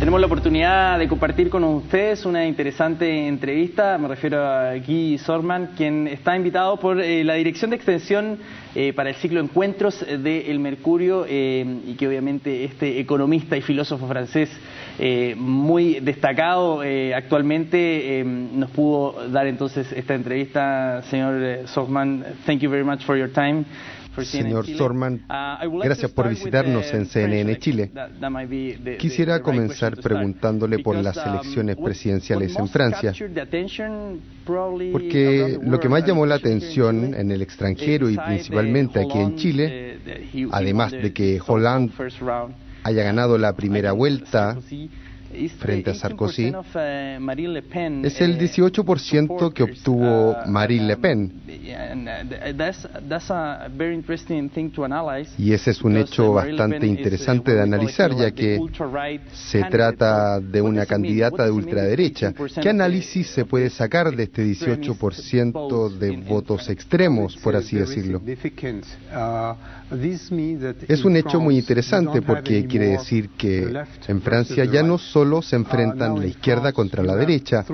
Tenemos la oportunidad de compartir con ustedes una interesante entrevista. Me refiero a Guy Sorman, quien está invitado por la Dirección de Extensión para el ciclo Encuentros de El Mercurio, y que obviamente este economista y filósofo francés muy destacado actualmente nos pudo dar entonces esta entrevista. Señor Sorman, thank you very much for your time. Señor Sorman, gracias por visitarnos en CNN Chile. Quisiera comenzar preguntándole por las elecciones presidenciales en Francia, porque lo que más llamó la atención en el extranjero y principalmente aquí en Chile, además de que Hollande haya ganado la primera vuelta frente a Sarkozy, es el 18% que obtuvo Marine Le Pen. Y ese es un hecho bastante interesante de analizar, ya que se trata de una candidata de ultraderecha. ¿Qué análisis se puede sacar de este 18% de votos extremos, por así decirlo? Es un hecho muy interesante porque quiere decir que en Francia ya no solo se enfrentan la izquierda contra la derecha,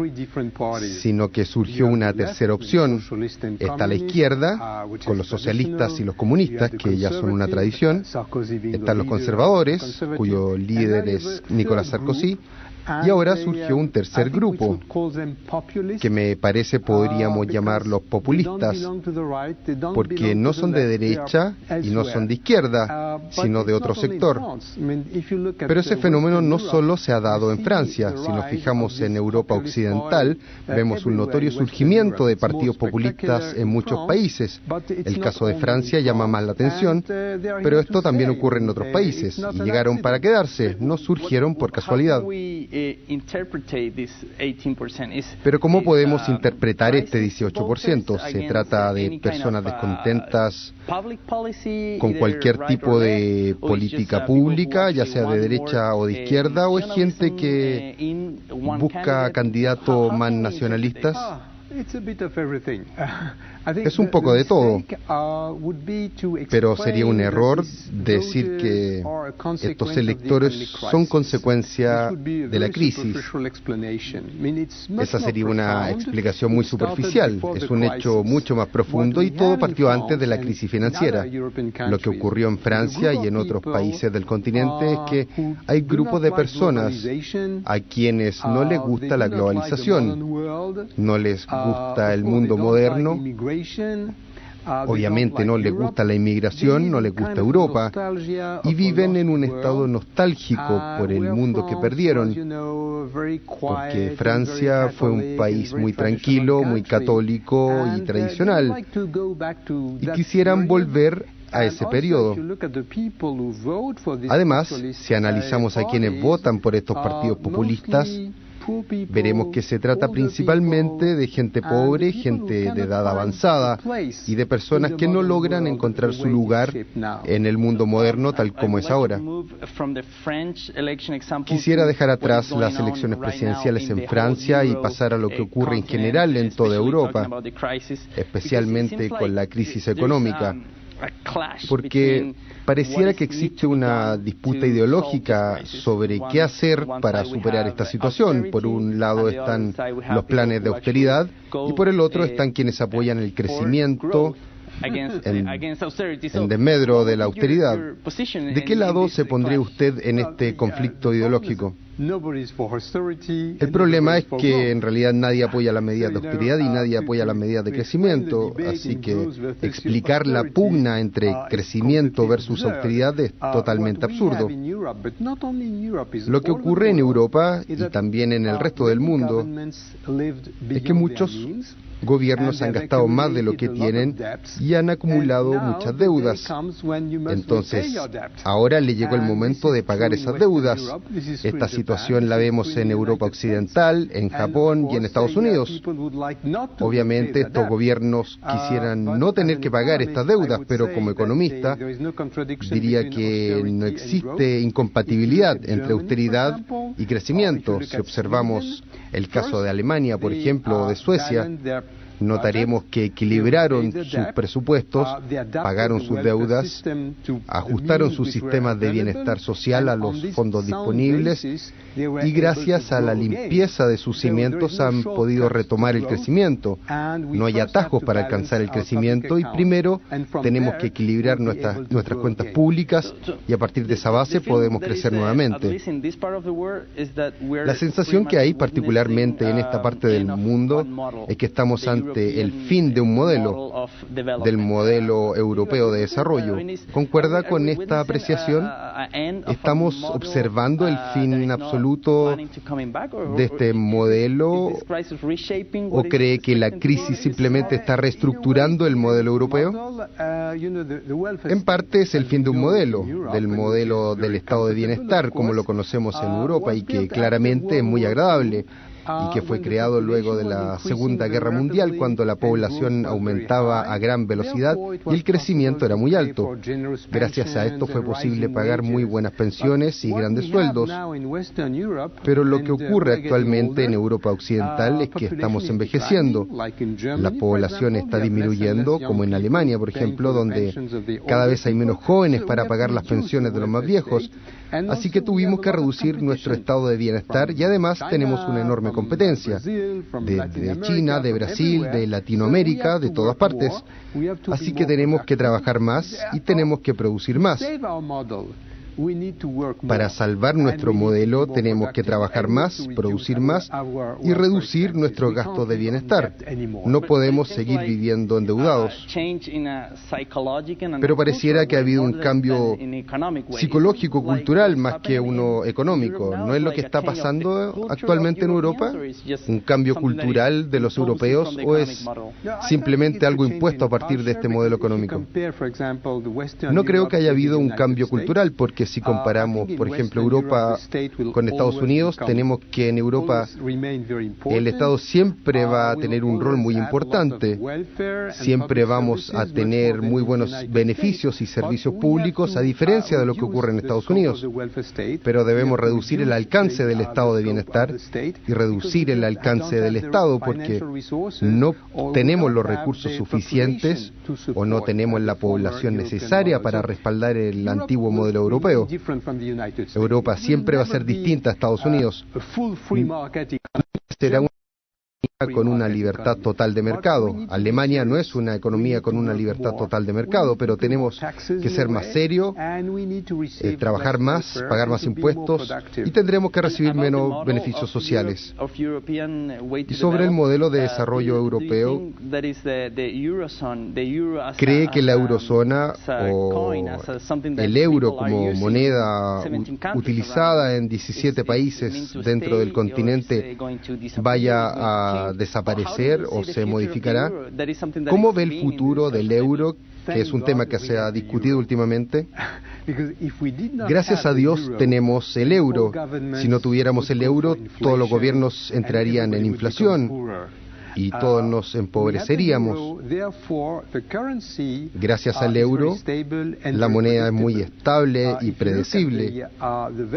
sino que surgió una tercera opción. Está la izquierda, con los socialistas y los comunistas, que ya son una tradición. Están los conservadores, cuyo líder es Nicolas Sarkozy. Y ahora surgió un tercer grupo, que me parece podríamos llamarlos populistas, porque no son de derecha y no son de izquierda, sino de otro sector. Pero ese fenómeno no solo se ha dado en Francia. Si nos fijamos en Europa occidental, vemos un notorio surgimiento de partidos populistas en muchos países. El caso de Francia llama más la atención, pero esto también ocurre en otros países, y llegaron para quedarse, no surgieron por casualidad. Pero ¿cómo podemos interpretar este 18%? ¿Se trata de personas descontentas con cualquier tipo de política pública, ya sea de derecha o de izquierda, o es gente que busca candidatos más nacionalistas? Es un poco de todo, pero sería un error decir que estos electores son consecuencia de la crisis. Esa sería una explicación muy superficial. Es un hecho mucho más profundo y todo partió antes de la crisis financiera. Lo que ocurrió en Francia y en otros países del continente es que hay grupos de personas a quienes no les gusta la globalización, no les gusta el mundo moderno. Obviamente no les gusta la inmigración, no les gusta Europa, y viven en un estado nostálgico por el mundo que perdieron, porque Francia fue un país muy tranquilo, muy católico y tradicional, y quisieran volver a ese periodo. Además, si analizamos a quienes votan por estos partidos populistas, veremos que se trata principalmente de gente pobre, gente de edad avanzada y de personas que no logran encontrar su lugar en el mundo moderno tal como es ahora. Quisiera dejar atrás las elecciones presidenciales en Francia y pasar a lo que ocurre en general en toda Europa, especialmente con la crisis económica, porque pareciera que existe una disputa ideológica sobre qué hacer para superar esta situación. Por un lado están los planes de austeridad y por el otro están quienes apoyan el crecimiento en desmedro de la austeridad. ¿De qué lado se pondría usted en este conflicto ideológico? El problema es que en realidad nadie apoya las medidas de austeridad y nadie apoya las medidas de crecimiento, así que explicar la pugna entre crecimiento versus austeridad es totalmente absurdo. Lo que ocurre en Europa y también en el resto del mundo es que muchos gobiernos han gastado más de lo que tienen y han acumulado muchas deudas. Entonces, ahora le llegó el momento de pagar esas deudas. Esta situación la vemos en Europa occidental, en Japón y en Estados Unidos. Obviamente, estos gobiernos quisieran no tener que pagar estas deudas, pero como economista diría que no existe incompatibilidad entre austeridad y crecimiento. Si observamos el caso de Alemania, por ejemplo, o de Suecia, notaremos que equilibraron sus presupuestos, pagaron sus deudas, ajustaron sus sistemas de bienestar social a los fondos disponibles y gracias a la limpieza de sus cimientos han podido retomar el crecimiento. No hay atajos para alcanzar el crecimiento y primero tenemos que equilibrar nuestras cuentas públicas y a partir de esa base podemos crecer nuevamente. La sensación que hay particularmente en esta parte del mundo es que estamos ante el fin de un modelo, del modelo europeo de desarrollo. ¿Concuerda con esta apreciación? ¿Estamos observando el fin absoluto de este modelo o cree que la crisis simplemente está reestructurando el modelo europeo? En parte es el fin de un modelo, del modelo del estado de bienestar como lo conocemos en Europa y que claramente es muy agradable y que fue creado luego de la Segunda Guerra Mundial cuando la población aumentaba a gran velocidad y el crecimiento era muy alto. Gracias a esto fue posible pagar muy buenas pensiones y grandes sueldos. Pero lo que ocurre actualmente en Europa Occidental es que estamos envejeciendo. La población está disminuyendo, como en Alemania, por ejemplo, donde cada vez hay menos jóvenes para pagar las pensiones de los más viejos. Así que tuvimos que reducir nuestro estado de bienestar y además tenemos una enorme competencia de China, de Brasil, de Latinoamérica, de todas partes. Así que tenemos que trabajar más y tenemos que producir más. Para salvar nuestro modelo tenemos que trabajar más, producir más y reducir nuestros gastos de bienestar. No podemos seguir viviendo endeudados. Pero pareciera que ha habido un cambio psicológico, cultural, más que uno económico. ¿No es lo que está pasando actualmente en Europa? ¿Un cambio cultural de los europeos o es simplemente algo impuesto a partir de este modelo económico? No creo que haya habido un cambio cultural porque si comparamos, por ejemplo, Europa con Estados Unidos, tenemos que en Europa el Estado siempre va a tener un rol muy importante. Siempre vamos a tener muy buenos beneficios y servicios públicos, a diferencia de lo que ocurre en Estados Unidos. Pero debemos reducir el alcance del estado de bienestar y reducir el alcance del Estado porque no tenemos los recursos suficientes o no tenemos la población necesaria para respaldar el antiguo modelo europeo. Europa siempre va a ser distinta a Estados Unidos. Será una economía con una libertad total de mercado. Alemania no es una economía con una libertad total de mercado, pero tenemos que ser más serios, trabajar más, pagar más impuestos y tendremos que recibir menos beneficios sociales. Y sobre el modelo de desarrollo europeo, ¿cree que la eurozona o el euro como moneda utilizada en 17 países dentro del continente vaya a desaparecer o se modificará? ¿Cómo ve el futuro del euro, que es un tema que se ha discutido últimamente? Gracias a Dios tenemos el euro. Si no tuviéramos el euro, todos los gobiernos entrarían en inflación y todos nos empobreceríamos. Gracias al euro, la moneda es muy estable y predecible.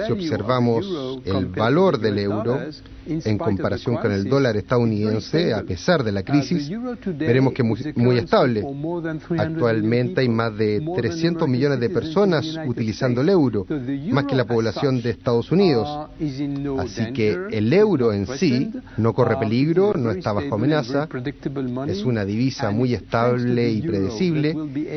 Si observamos el valor del euro en comparación con el dólar estadounidense, a pesar de la crisis, veremos que es muy estable. Actualmente hay más de 300 millones de personas utilizando el euro, más que la población de Estados Unidos. Así que el euro en sí no corre peligro, no está bajo amenaza, es una divisa muy estable y predecible,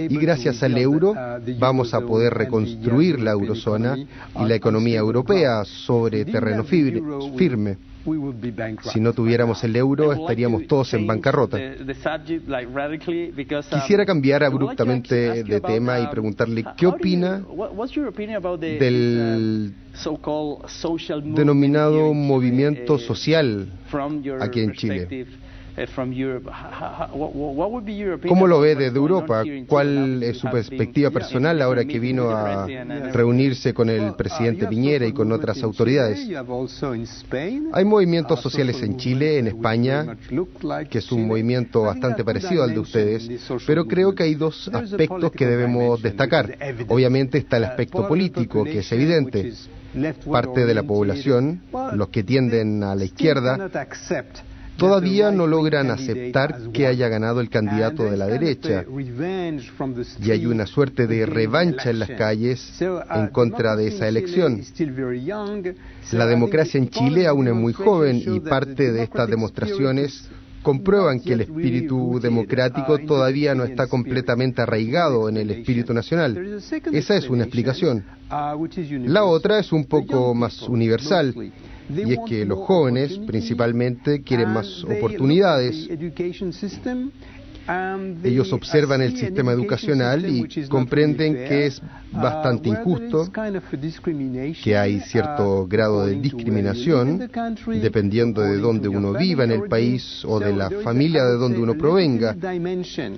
y gracias al euro vamos a poder reconstruir la eurozona y la economía europea sobre terreno firme. Si no tuviéramos el euro, estaríamos todos en bancarrota. Quisiera cambiar abruptamente de tema y preguntarle qué opina del denominado movimiento social aquí en Chile. ¿Cómo lo ve desde Europa? ¿Cuál es su perspectiva personal ahora que vino a reunirse con el presidente Piñera y con otras autoridades? Hay movimientos sociales en Chile, en España, que es un movimiento bastante parecido al de ustedes, pero creo que hay dos aspectos que debemos destacar. Obviamente está el aspecto político, que es evidente. Parte de la población, los que tienden a la izquierda, todavía no logran aceptar que haya ganado el candidato de la derecha, y hay una suerte de revancha en las calles en contra de esa elección. La democracia en Chile aún es muy joven y parte de estas demostraciones comprueban que el espíritu democrático todavía no está completamente arraigado en el espíritu nacional. Esa es una explicación. La otra es un poco más universal, y es que los jóvenes principalmente quieren más oportunidades. Ellos observan el sistema educacional y comprenden que es bastante injusto, que hay cierto grado de discriminación dependiendo de dónde uno viva en el país o de la familia de donde uno provenga.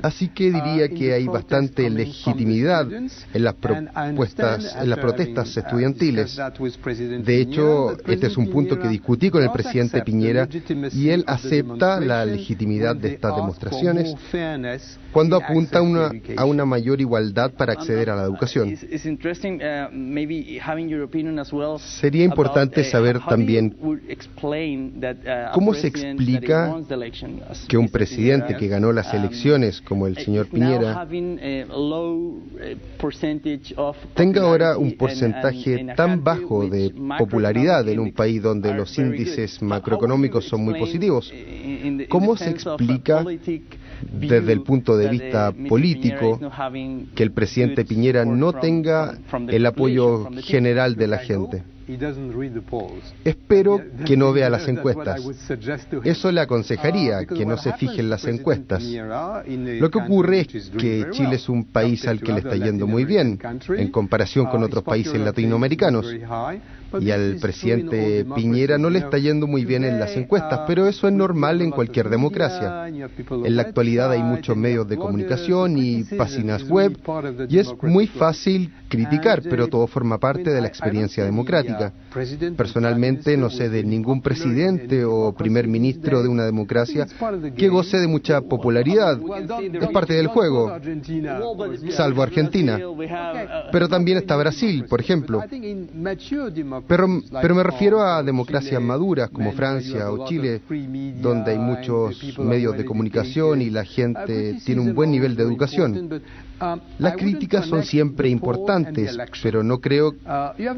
Así que diría que hay bastante legitimidad en las protestas estudiantiles. De hecho, este es un punto que discutí con el presidente Piñera y él acepta la legitimidad de estas demostraciones cuando apunta a una mayor igualdad para acceder a la educación. Sería importante saber también cómo se explica que un presidente que ganó las elecciones, como el señor Piñera, tenga ahora un porcentaje tan bajo de popularidad en un país donde los índices macroeconómicos son muy positivos. ¿Cómo se explica desde el punto de vista político que el presidente Piñera no tenga el apoyo general de la gente? Espero que no vea las encuestas. Eso le aconsejaría, que no se fije en las encuestas. Lo que ocurre es que Chile es un país al que le está yendo muy bien en comparación con otros países latinoamericanos. Y al presidente Piñera no le está yendo muy bien en las encuestas, pero eso es normal en cualquier democracia. En la actualidad hay muchos medios de comunicación y páginas web, y es muy fácil criticar, pero todo forma parte de la experiencia democrática. Personalmente no sé de ningún presidente o primer ministro de una democracia que goce de mucha popularidad. Es parte del juego, salvo Argentina. Pero también está Brasil, por ejemplo. Pero me refiero a democracias maduras como Francia o Chile, donde hay muchos medios de comunicación y la gente tiene un buen nivel de educación. Las críticas son siempre importantes, pero no creo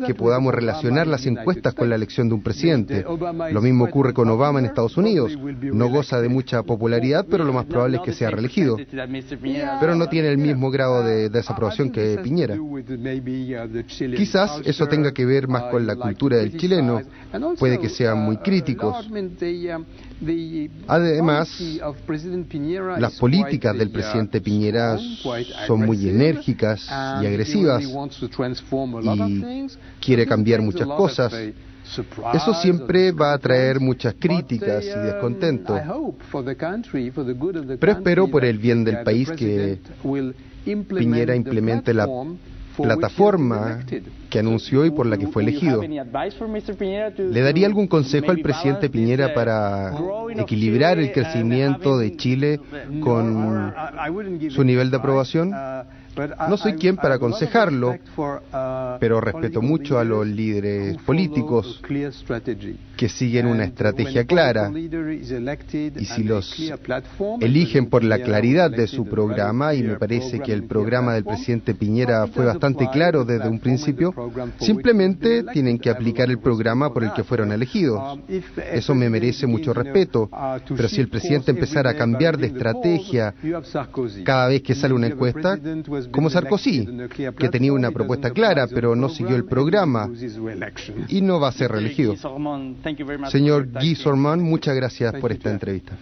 que podamos relacionar las encuestas con la elección de un presidente. Lo mismo ocurre con Obama en Estados Unidos. No goza de mucha popularidad, pero lo más probable es que sea reelegido. Pero no tiene el mismo grado de desaprobación que Piñera. Quizás eso tenga que ver más con la cultura del chileno. Puede que sean muy críticos. Además, las políticas del presidente Piñera son muy enérgicas y agresivas y quiere cambiar muchas cosas. Eso siempre va a traer muchas críticas y descontento. Pero espero por el bien del país que Piñera implemente la plataforma que anunció y por la que fue elegido. ¿Le daría algún consejo al presidente Piñera para equilibrar el crecimiento de Chile con su nivel de aprobación? No soy quien para aconsejarlo, pero respeto mucho a los líderes políticos que siguen una estrategia clara, y si los eligen por la claridad de su programa, y me parece que el programa del presidente Piñera fue bastante claro desde un principio, simplemente tienen que aplicar el programa por el que fueron elegidos. Eso me merece mucho respeto, pero si el presidente empezara a cambiar de estrategia cada vez que sale una encuesta, como Sarkozy, que tenía una propuesta clara, pero no siguió el programa y no va a ser reelegido. Señor Guy Sorman, muchas gracias por esta entrevista.